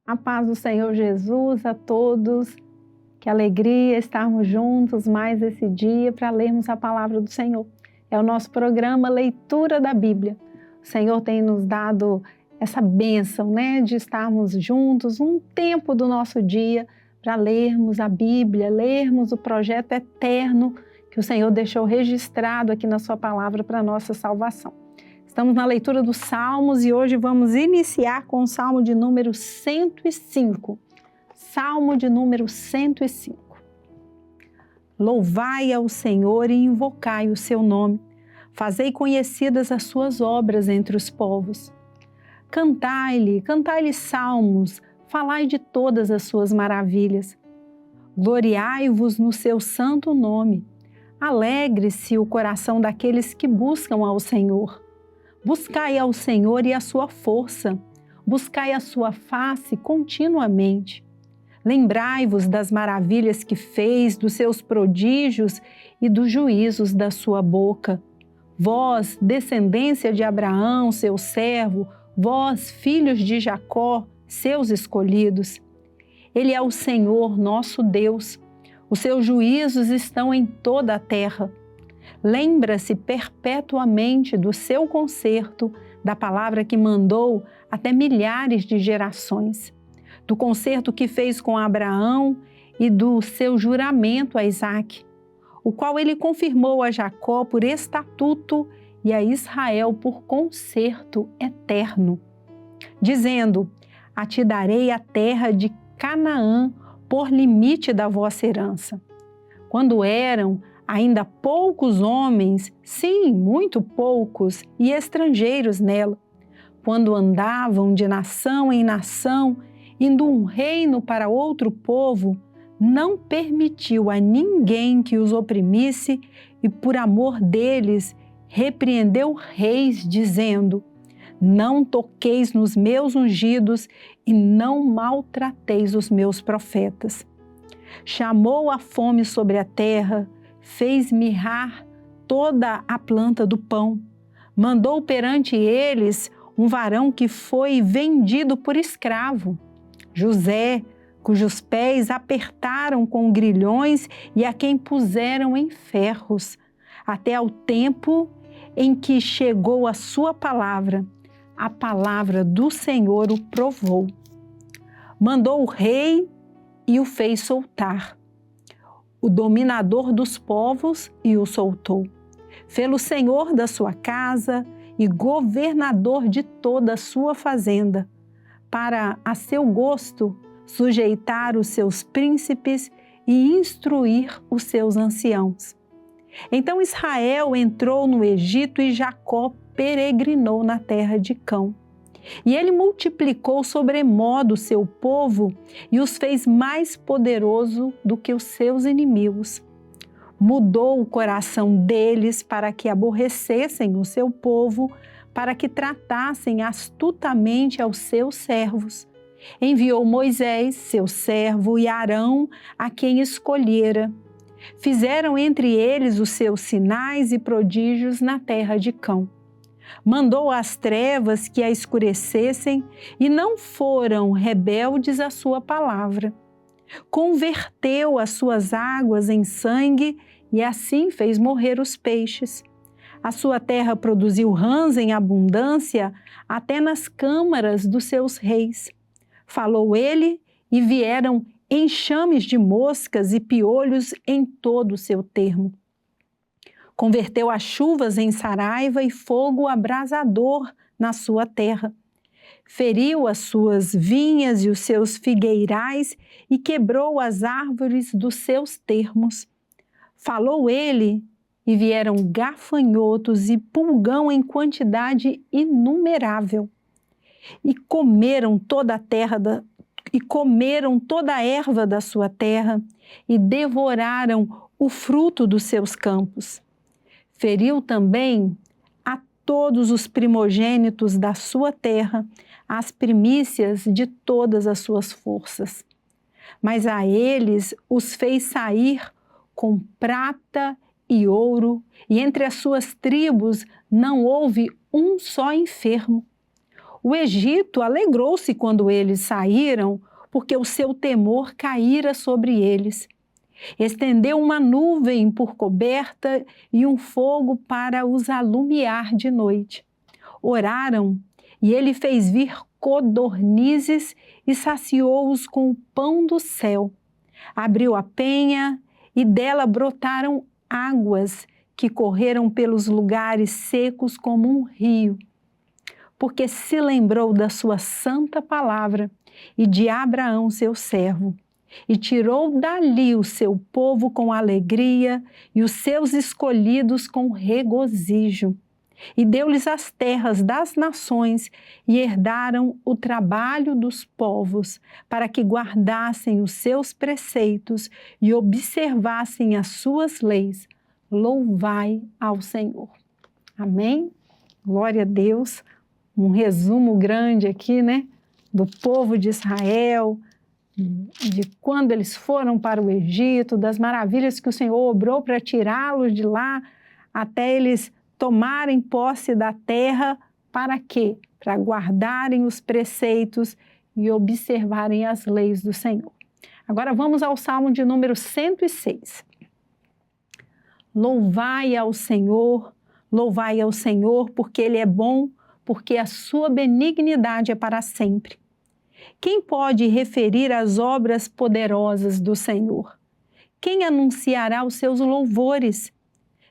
A paz do Senhor Jesus a todos. Que alegria estarmos juntos mais esse dia para lermos a palavra do Senhor. É o nosso programa Leitura da Bíblia. O Senhor tem nos dado essa bênção, de estarmos juntos um tempo do nosso dia para lermos a Bíblia, lermos o projeto eterno que o Senhor deixou registrado aqui na sua palavra para a nossa salvação. Estamos na leitura dos Salmos e hoje vamos iniciar com o Salmo de número 105. Salmo de número 105. Louvai ao Senhor e invocai o seu nome. Fazei conhecidas as suas obras entre os povos. Cantai-lhe salmos, falai de todas as suas maravilhas. Gloriai-vos no seu santo nome. Alegre-se o coração daqueles que buscam ao Senhor. Buscai ao Senhor e a sua força. Buscai a sua face continuamente. Lembrai-vos das maravilhas que fez, dos seus prodígios e dos juízos da sua boca. Vós, descendência de Abraão, seu servo, vós, filhos de Jacó, seus escolhidos. Ele é o Senhor, nosso Deus. Os seus juízos estão em toda a terra. Lembra-se perpetuamente do seu concerto, da palavra que mandou até milhares de gerações, do concerto que fez com Abraão e do seu juramento a Isaque, o qual ele confirmou a Jacó por estatuto e a Israel por concerto eterno, dizendo: a ti darei a terra de Canaã por limite da vossa herança. Quando eram ainda poucos homens, sim, muito poucos, e estrangeiros nela, quando andavam de nação em nação, indo um reino para outro povo, não permitiu a ninguém que os oprimisse e, por amor deles, repreendeu reis, dizendo: não toqueis nos meus ungidos e não maltrateis os meus profetas. Chamou a fome sobre a terra, fez mirrar toda a planta do pão. Mandou perante eles um varão que foi vendido por escravo, José, cujos pés apertaram com grilhões e a quem puseram em ferros, até ao tempo em que chegou a sua palavra. A palavra do Senhor o provou. Mandou o rei e o fez soltar, o dominador dos povos, e o soltou. Fê-lo senhor da sua casa e governador de toda a sua fazenda, para, a seu gosto, sujeitar os seus príncipes e instruir os seus anciãos. Então Israel entrou no Egito e Jacó peregrinou na terra de Cão. E ele multiplicou sobremodo o seu povo e os fez mais poderoso do que os seus inimigos. Mudou o coração deles para que aborrecessem o seu povo, para que tratassem astutamente aos seus servos. Enviou Moisés, seu servo, e Arão, a quem escolhera. Fizeram entre eles os seus sinais e prodígios na terra de Cão. Mandou as trevas que a escurecessem e não foram rebeldes à sua palavra. Converteu as suas águas em sangue e assim fez morrer os peixes. A sua terra produziu rãs em abundância até nas câmaras dos seus reis. Falou ele e vieram enxames de moscas e piolhos em todo o seu termo. Converteu as chuvas em saraiva e fogo abrasador na sua terra. Feriu as suas vinhas e os seus figueirais e quebrou as árvores dos seus termos. Falou ele e vieram gafanhotos e pulgão em quantidade inumerável. E comeram toda a erva da sua terra e devoraram o fruto dos seus campos. Feriu também a todos os primogênitos da sua terra, as primícias de todas as suas forças. Mas a eles os fez sair com prata e ouro, e entre as suas tribos não houve um só enfermo. O Egito alegrou-se quando eles saíram, porque o seu temor caíra sobre eles. Estendeu uma nuvem por coberta e um fogo para os alumiar de noite. Oraram e ele fez vir codornizes e saciou-os com o pão do céu. Abriu a penha e dela brotaram águas que correram pelos lugares secos como um rio. Porque se lembrou da sua santa palavra e de Abraão, seu servo, e tirou dali o seu povo com alegria e os seus escolhidos com regozijo. E deu-lhes as terras das nações e herdaram o trabalho dos povos, para que guardassem os seus preceitos e observassem as suas leis. Louvai ao Senhor. Amém? Glória a Deus. Um resumo grande aqui, né? Do povo de Israel, de quando eles foram para o Egito, das maravilhas que o Senhor obrou para tirá-los de lá, até eles tomarem posse da terra. Para quê? Para guardarem os preceitos e observarem as leis do Senhor. Agora vamos ao Salmo de número 106. Louvai ao Senhor, porque Ele é bom, porque a sua benignidade é para sempre. Quem pode referir as obras poderosas do Senhor? Quem anunciará os seus louvores?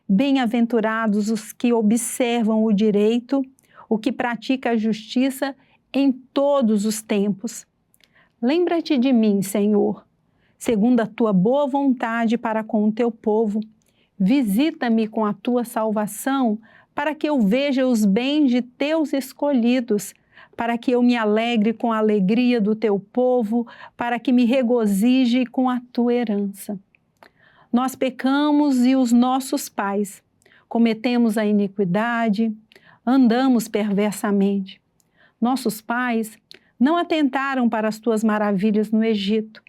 Bem-aventurados os que observam o direito, o que pratica a justiça em todos os tempos. Lembra-te de mim, Senhor, segundo a tua boa vontade para com o teu povo. Visita-me com a tua salvação, para que eu veja os bens de teus escolhidos, para que eu me alegre com a alegria do teu povo, para que me regozije com a tua herança. Nós pecamos e os nossos pais, cometemos a iniquidade, andamos perversamente. Nossos pais não atentaram para as tuas maravilhas no Egito,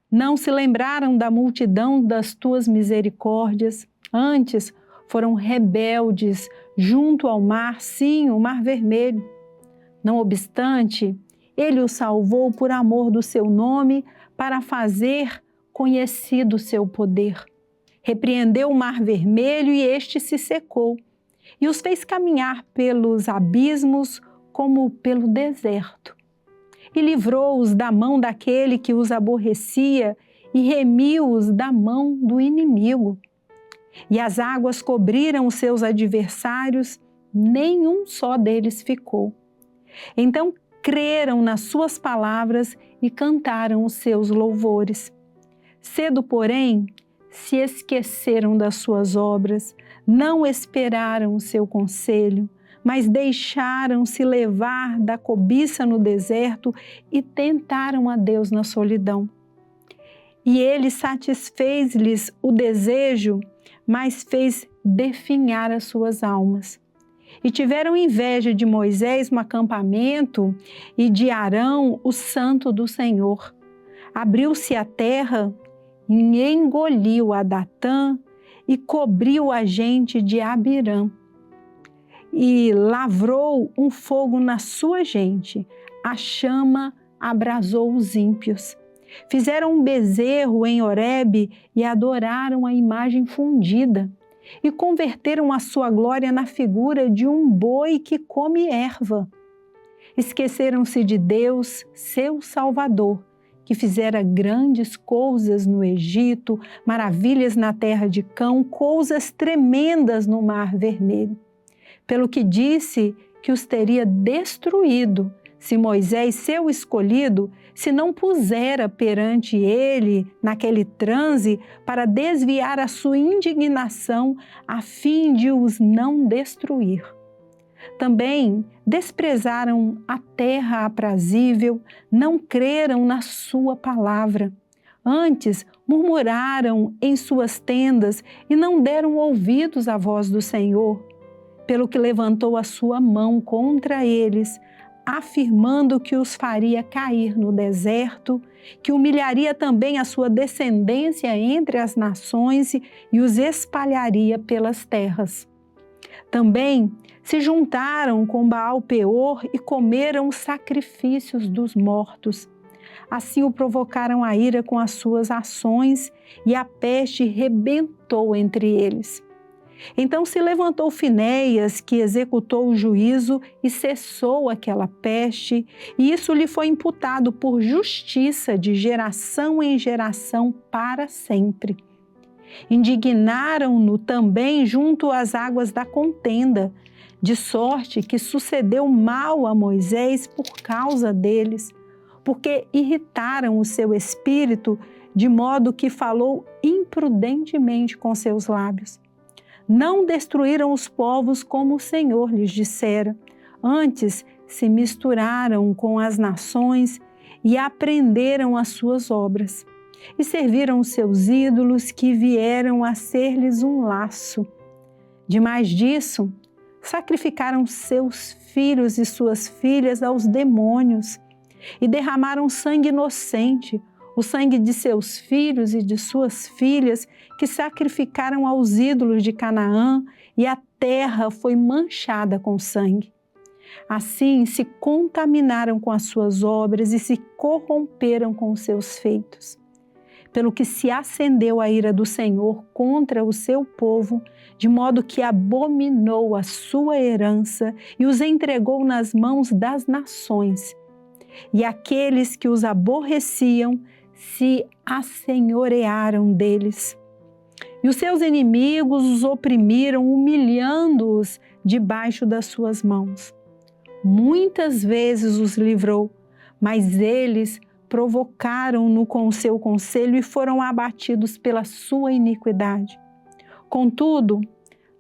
não se lembraram da multidão das tuas misericórdias, antes foram rebeldes junto ao mar, sim, o Mar Vermelho. Não obstante, ele os salvou por amor do seu nome, para fazer conhecido o seu poder. Repreendeu o Mar Vermelho e este se secou, e os fez caminhar pelos abismos como pelo deserto. E livrou-os da mão daquele que os aborrecia e remiu-os da mão do inimigo. E as águas cobriram os seus adversários, nenhum só deles ficou. Então creram nas suas palavras e cantaram os seus louvores. Cedo, porém, se esqueceram das suas obras, não esperaram o seu conselho, mas deixaram-se levar da cobiça no deserto e tentaram a Deus na solidão. E ele satisfez-lhes o desejo, mas fez definhar as suas almas. E tiveram inveja de Moisés no acampamento e de Arão, o santo do Senhor. Abriu-se a terra e engoliu a Datã e cobriu a gente de Abirã. E lavrou um fogo na sua gente, a chama abrasou os ímpios. Fizeram um bezerro em Horebe e adoraram a imagem fundida. E converteram a sua glória na figura de um boi que come erva. Esqueceram-se de Deus, seu Salvador, que fizera grandes coisas no Egito, maravilhas na terra de Cão, coisas tremendas no Mar Vermelho. Pelo que disse que os teria destruído, se Moisés, seu escolhido, se não pusera perante ele, naquele transe, para desviar a sua indignação, a fim de os não destruir. Também desprezaram a terra aprazível, não creram na sua palavra. Antes, murmuraram em suas tendas e não deram ouvidos à voz do Senhor, pelo que levantou a sua mão contra eles, afirmando que os faria cair no deserto, que humilharia também a sua descendência entre as nações e os espalharia pelas terras. Também se juntaram com Baal-peor e comeram os sacrifícios dos mortos. Assim o provocaram a ira com as suas ações e a peste rebentou entre eles. Então se levantou Finéias, que executou o juízo e cessou aquela peste, e isso lhe foi imputado por justiça de geração em geração para sempre. Indignaram-no também junto às águas da contenda, de sorte que sucedeu mal a Moisés por causa deles, porque irritaram o seu espírito, de modo que falou imprudentemente com seus lábios. Não destruíram os povos como o Senhor lhes dissera, antes se misturaram com as nações e aprenderam as suas obras, e serviram os seus ídolos que vieram a ser-lhes um laço. Demais disso, sacrificaram seus filhos e suas filhas aos demônios e derramaram sangue inocente, o sangue de seus filhos e de suas filhas que sacrificaram aos ídolos de Canaã, e a terra foi manchada com sangue. Assim se contaminaram com as suas obras e se corromperam com os seus feitos. Pelo que se acendeu a ira do Senhor contra o seu povo, de modo que abominou a sua herança e os entregou nas mãos das nações. E aqueles que os aborreciam se assenhorearam deles. E os seus inimigos os oprimiram, humilhando-os debaixo das suas mãos. Muitas vezes os livrou, mas eles provocaram-no com o seu conselho e foram abatidos pela sua iniquidade. Contudo,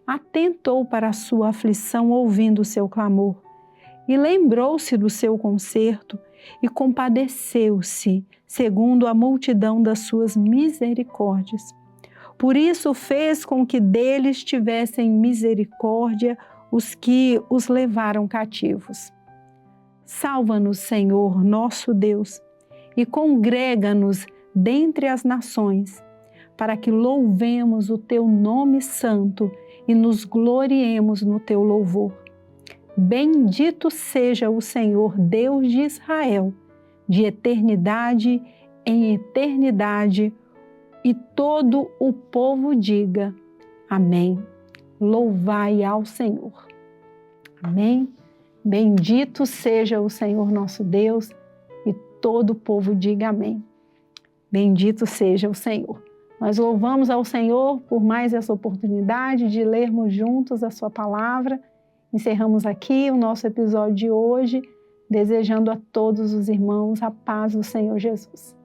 atentou para a sua aflição, ouvindo o seu clamor, e lembrou-se do seu conserto e compadeceu-se, segundo a multidão das suas misericórdias. Por isso fez com que deles tivessem misericórdia os que os levaram cativos. Salva-nos, Senhor, nosso Deus, e congrega-nos dentre as nações, para que louvemos o teu nome santo e nos gloriemos no teu louvor. Bendito seja o Senhor, Deus de Israel, de eternidade em eternidade, e todo o povo diga: Amém. Louvai ao Senhor. Amém. Bendito seja o Senhor nosso Deus, e todo o povo diga amém. Bendito seja o Senhor. Nós louvamos ao Senhor por mais essa oportunidade de lermos juntos a sua palavra. Encerramos aqui o nosso episódio de hoje, desejando a todos os irmãos a paz do Senhor Jesus.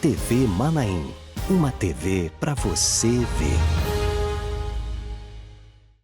TV Manaim, uma TV para você ver.